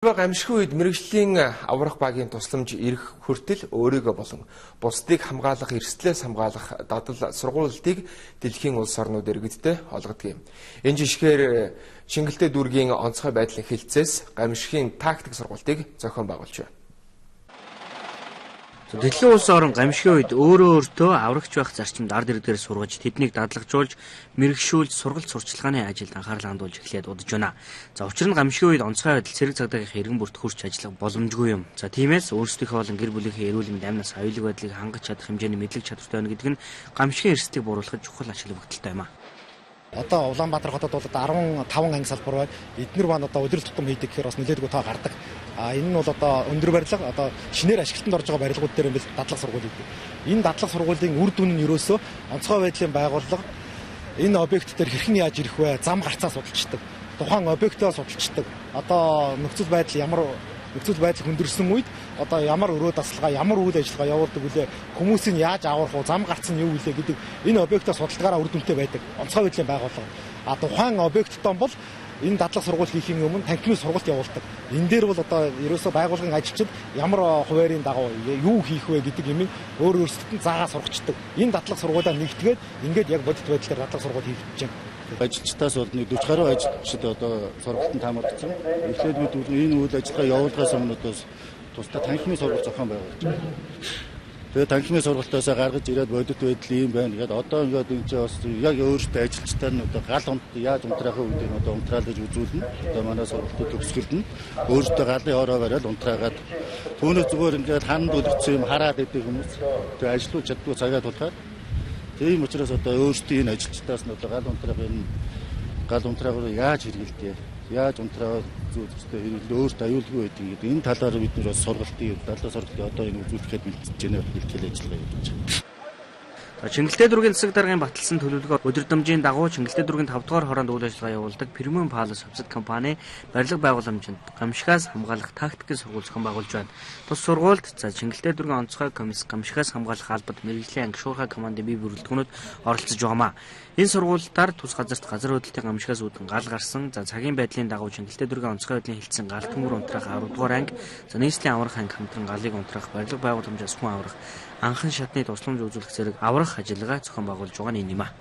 Гамшигын үед мэрэгжлийн аврах багийн тусламж ирэх хүртэл өөрийгөө болон бусдыг хамгаалах, эрсдлээс хамгаалах дадал сургуулийг дэлхийн улс орнууд иргэдтэй олгодог юм. Энэ жишгээр Шингэлтэй дүүргийн онцгой байдлын хилцээс гамшигын тактик сургуулийг зохион байгуулж байна. Дэлхийн улс орон гамшигын үед өөртөө аврагч байх зарчимд ард иргэдээр сургаж, тэднийг дадлагжуулж, мэрэгшүүлж, сургалт сурчлагын ажилд анхаарал хандуулж эхлээд удаж байна. За учир нь гамшигын үед онцгой байдал цэрэг цагдаагийн иргэн бүрт хүрч ажиллах боломжгүй юм. За тиймээс өөрсдийнхөө болон гэр бүлийнхээ эрүүл мэнд, амнаас аюулгүй байдлыг хангаж чадах хэмжээний мэдлэг чадвартай байна гэдэг нь гамшигын эрсдлийг бууруулахад чухал ач холбогдолтой юм а. Одоо Улаанбаатар хотод бол 15 анги салбар байна. Эднэр маань одоо удирдал тутам хийдэг гэхээр бас нэлээдгүй тоо гардаг. Энэ нь бол одоо өндөр барилга одоо шинээр ашиглалтанд орж байгаа барилгууд дээр юм бэл дадлаг сургууль гэдэг. Энэ дадлаг сургуулийн үр дүн нь ерөөсөө онцгой байдлын байгууллага энэ объект дээр хэрхэн яаж ирэх вэ? Зам гарцаа судалцдаг. Тухайн объектоо судалцдаг. Одоо нөхцөл байдал хүндэрсэн үед одоо ямар өрөө дасгалгаа, ямар үйл ажиллагаа явуулдаг вүлээ, хүмүүсийн яаж аврах уу, зам гарц нь юу вүлээ гэдэг энэ объектоо судалгаараа үр дүнтэй байдаг. Онцгой байдлын байгууллага. Тухайн объекттон бол энэ дадлаг сургууль хийхийн өмнө танхимын сургалт явуулдаг. Энэ дээр бол одоо ерөөсөө байгууллагын ажилчид ямар хуваарийн дагуу юу хийх вэ гэдэг юмыг өөрсдөд нь заагаа сургачдаг. Энэ дадлаг сургуулиа нэгтгээд ингээд яг бодит байдлаар дадлаг сургууль хийгдэж байна. Ажилчдаас бол 40 гаруй ажилчид одоо сургалтанд хамаарсан. Эхлээд бид энэ үйл ажиллагаа явуулахаас өмнө тусдаа танхимын сургалт зохион байгуулж байна. Тэгээд танхимын сургалтаас гаргаж ирээд бодит байдал ийм байна гэдэг. Одоо ингээд энэ чинь бас яг өөртөө ажилчдаар нь одоо гал унт яаж унтраахаа үүдийг одоо унтраалж үзүүлнэ. Одоо манай сургалтыг төгсгөлнө. Өөртөө галын ороо бариад унтраагаад түүнээ зүгээр ингээд ханд үлдсэн юм хараад идэг хүмүүс. Тэгээд ажиллаж чаддгүй цагаа тулахаар тийм учраас одоо өөрсдийн энэ ажилчдаас нь одоо гал унтраагаар яаж хэрэгэлдэг, яаж унтраагаар зүйлстэй хэрэглээ өөрт аюулгүй байдаг гэдэг энэ талаар бид нэр бас сургалтын дадлаг сургалтын одоо энэ үзүүлэхэд бэлтгэж байна бэлтгэл ажиллагаа явуулж байна. Шингэлтэй дүүргийн засаг даргын баталсан төлөвлөгөө өдөрдөмжийн дагуу Шингэлтэй дүүргийн 5 дугаар хороонд үйл ажиллагаа явуулдаг Premium Palace хувьсад компани барилга байгууламжинд гамшигаас хамгаалах тактикийн сургууль зохион байгуулж байна. Тус сургуульд Шингэлтэй дүүргийн онцгой комисс гамшигаас хамгаалах албад мэргэжлийн анги шуурхай командын бие бүрэлдэхүүнүүд оролцож байгаамаа. Энэ сургуультаар тус газарт газар хөдлөлтийн гамшигаас үүдэн гал гарсан, цагийн байдлын дагуу Шингэлтэй дүүргийн онцгой байдлын хилцэн гал төмөр унтраах 10 дугаар анги, нийслэлийн аврах анги хамтран галыг унтраах, барилга байгууламжаас хүн аврах, анхан шатны тусламж үзүүлэх зэрэг аврах ажиллагаа зохион байгуулж байгаа нь энэ юм а.